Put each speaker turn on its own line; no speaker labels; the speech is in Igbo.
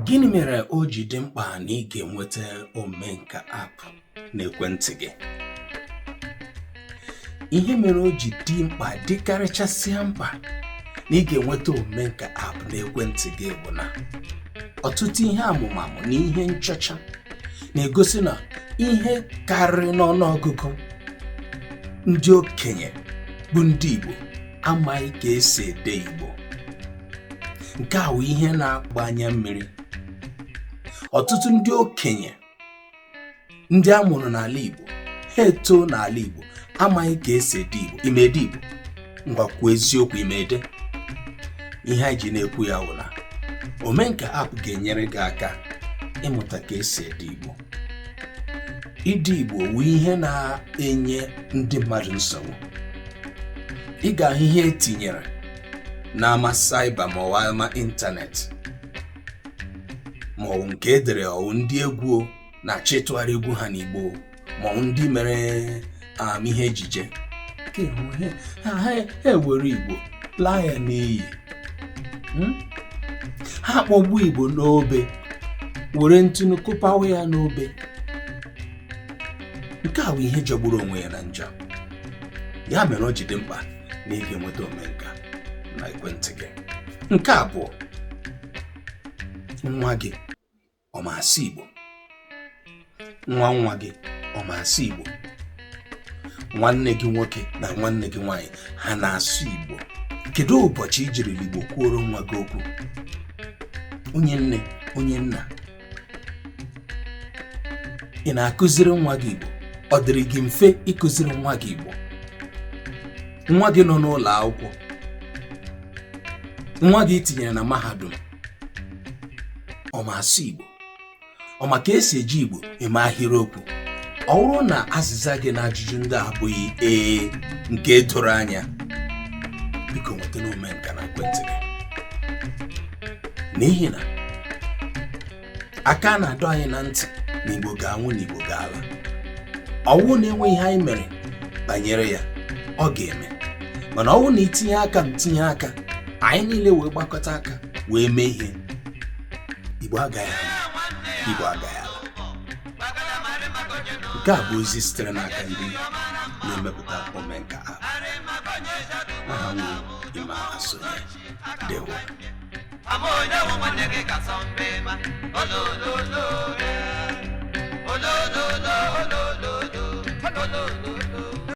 Gịnị mere o ji dị mkpa na ị ga-enweta Omenka app n'ekwentị gị? Ihe mere o ji dị mkpa dịkarịchasịa mkpa na ị ga-enweta Omenka app n'ekwentị gị bụ na ọtụtụ ihe amụmamụ na ihe nchọcha na-egosi na ihe karịrị n'ọnụọgụgụ ndị okenye bụ ndị Igbo amaghị ka esi ede Igbo. Nke a bụ ihe na-agba anya mmiri. Ọtụtụ ndị okenye ndị a mụrụ n'ala Igbo, ha eto n'ala Igbo, amaghị ka esi ede Igbo. Imede Igbo, ngwakwu eziokwu imede. Ihe anyị ji na-ekwu ya bụ na Omenka app ga-enyere gị aka ịmụta ka esi ede Igbo. Ide Igbo bụ ihe na-enye ndị mmadụ nsogbu. Ị ga-ahụ ihe etinyere n'ama cyber ma ọ ama ịntanetị, ma ọ nke edere ọwụ ndị egwu na-achọ ịtụgharị egwu ha n'Igbo, ma ọ ndị mere ihe ejije. Ha ewere Igbo laa ya n'iyi. Ha kpọgbu Igbo n'obe, were ntụnụ kụpawa ya n'obe. Nke a bụ ihe jọgburu onwe ya na njọ. Ya mere o ji dị mkpa na ị ga-enweta Omenka na ekwentị gị. Nke abụọ, nwa gị ọ ma asụ Igbo? Nwa gị ọ ma asụ Igbo? Nwanne gị nwoke na nwanne gị nwaanyị ha na-asụ Igbo? Kedu ụbọchị i jiri Igbo kwuoro nwa gị okwu? Onye nne, onye nna, ị na-akụziri nwa gị Igbo? Ọ dịrị gị mfe ịkụziri nwa gị Igbo? Nwa gị nọ n'ụlọ akwụkwọ, nwa gị tinyere na mahadum, ọ ma asụ Igbo? Ọ ma ka esi eji Igbo eme ahịrịokwu? Ọ bụrụ na azịza gị na ajụjụ ndị abụghị ee nke doro anya, biko nweta Omenka na ekwentị gị. N'ihi na aka na-adọ anyị na ntị na Igbo ga-anwụ na Igbo ga-ala. Ọwụ na-enwe ihe anyị mere banyere ya, ọ ga-eme. Mana ọwụ na itinye aka ntinye aka, anyị niile wee gbakọta aka wee mee ihe, Igbo agaghị ala, Igbo agaghị ala. Nke a bụ ozi sitere n'aka ndị na-emepụta Omenka app. Aha m bụ Emma Asonye. Ndewo.
Oh, no, no, no, no, no, no, no, no, no, no.